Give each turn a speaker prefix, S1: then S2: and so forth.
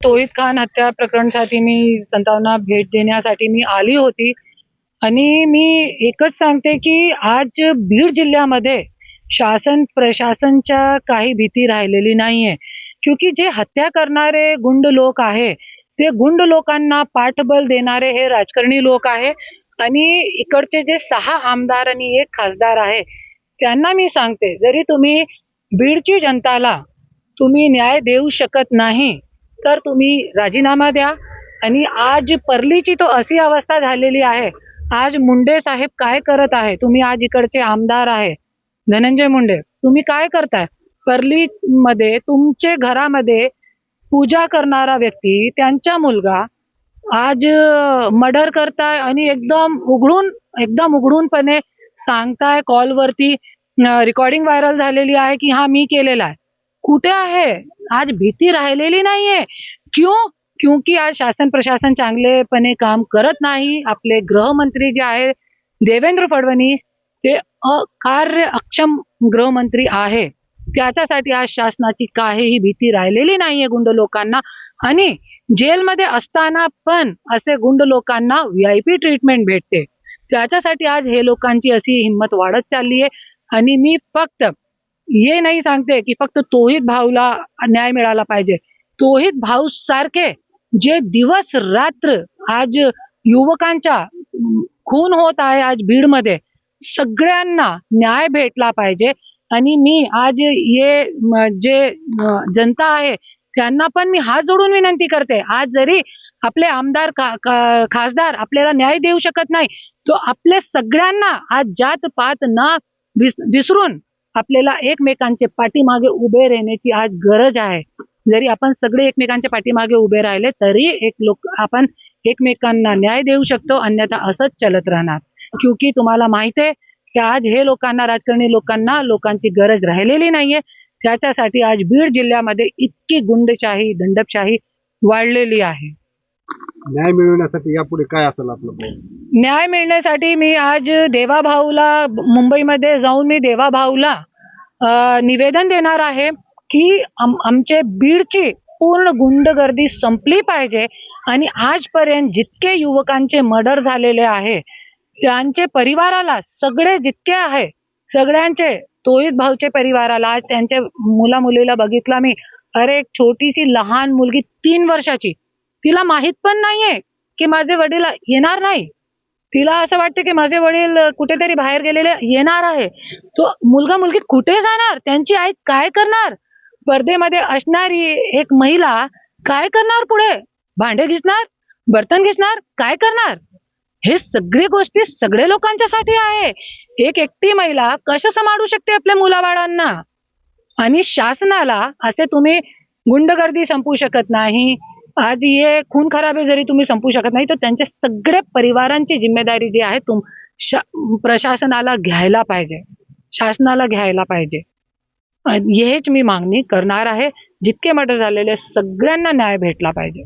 S1: तोहिद खान हत्या प्रकरणासाठी मी संतांना भेट देण्यासाठी मी आली होती आणि मी एकच सांगते की आज बीड जिल्ह्यामध्ये शासन प्रशासनच्या काही भीती राहिलेली नाहीये. क्योंकि जे हत्या करणारे गुंड लोक आहे ते गुंड लोकांना पाठबळ देणारे हे राजकारणी लोक आहे आणि इकडचे जे 6 आमदार आणि 1 खासदार आहे त्यांना मी सांगते, जरी तुम्ही बीडची जनताला तुम्ही न्याय देऊ शकत नाही तर तुम्ही राजीनामा द्या. आणि आज परलीची तो अशी अवस्था झालेली आहे. आज मुंडे साहेब काय करत आहे, तुम्ही आज इकडचे आमदार आहे धनंजय मुंडे, तुम्ही काय करताय परली मध्ये तुमचे घरामध्ये पूजा करणारा व्यक्ती त्यांचा मुलगा आज मर्डर करताय आणि एकदम उघडूनपणे सांगताय कॉलवरती. रेकॉर्डिंग व्हायरल झालेली आहे की हा मी केलेला आहे. कुठे आहे आज भीती राहिलेली नाहीये. क्यों? क्योंकि आज शासन प्रशासन चांगलेपणे काम करत नाही. आपले गृहमंत्री जे आहे देवेंद्र फडणवीस ते अकार्य अक्षम गृहमंत्री आहे. त्याच्यासाठी आज शासनाची काहीही भीती राहिलेली नाहीये गुंड लोकांना. आणि जेलमध्ये असताना पण असे गुंड लोकांना VIP ट्रीटमेंट भेटते. त्याच्यासाठी आज हे लोकांची अशी हिंमत वाढत चालली आहे. आणि मी फक्त हे नाही सांगते की फक्त तोहिद भाऊला न्याय मिळाला पाहिजे. तोहिद भाऊ सारखे जे दिवस रात्र आज युवकांचा खून होत आहे आज बीडमध्ये, सगळ्यांना न्याय भेटला पाहिजे. आणि मी आज हे जे जनता आहे त्यांना पण मी हात जोडून विनंती करते, आज जरी आपले आमदार खासदार आपल्याला न्याय देऊ शकत नाही तो आपल्या सगळ्यांना आज जात पात न विसरून आपल्याला एकमेकांचे पाठीमागे उभे राहण्याची आज गरज आहे. जरी आपण सगळे एकमेकांच्या पाठीमागे उभे राहिले तरी आपण एकमेकांना न्याय देऊ शकतो, अन्यथा असंच चलत राहणार. क्योंकि तुम्हाला माहिती आहे की आज हे लोकांना राजकारणी लोकांना लोकांची गरज राहिलेली नाहीये. त्याच्यासाठी आज बीड जिल्ह्यामध्ये इतकी गुंडशाही दंडशाही वाढलेली आहे.
S2: न्याय मिळवण्यासाठी यापुढे काय असेल आपलं पाऊल?
S1: न्याय मिळण्यासाठी मी आज देवाभाऊला मुंबईमध्ये जाऊन मी देवाभाऊला निवेदन देणार आहे की आमचे बीडची पूर्ण गुंडगर्दी संपली पाहिजे. आणि आजपर्यंत जितके युवकांचे मर्डर झालेले आहे त्यांचे परिवाराला सगळे जितके आहे सगळ्यांचे तोहिद भाऊचे परिवाराला आज त्यांच्या मुला मुलीला बघितला मी. अरे एक छोटीशी लहान मुलगी 3 वर्षाची, तिला माहित पण नाहीये की माझे वडील येणार नाही. तिला असं वाटतं की माझे वडील कुठेतरी बाहेर गेलेले येणार आहे. तो मुलगा मुलगी कुठे जाणार, त्यांची आई काय करणार, स्पर्धेमध्ये असणारी एक महिला काय करणार, पुढे भांडे घिसणार बर्तन घिसणार काय करणार. हे सगळे गोष्टी सगळे लोकांच्यासाठी आहे. एक एकटी महिला कसं सांभाळू शकते आपल्या मुलाबाळांना. आणि शासनाला असे तुम्ही गुंडगर्दी संपू शकत नाही, आज हे खून खराबे जरी तुम्ही संपू शकत नाही तर त्यांच्या सगळ्या परिवारांची जिम्मेदारी जी आहे प्रशासनाला घ्यायला पाहिजे, शासनाला घ्यायला पाहिजे. हेच मी मागणी करणार आहे. जितके मर्डर झालेले सगळ्यांना न्याय भेटला पाहिजे.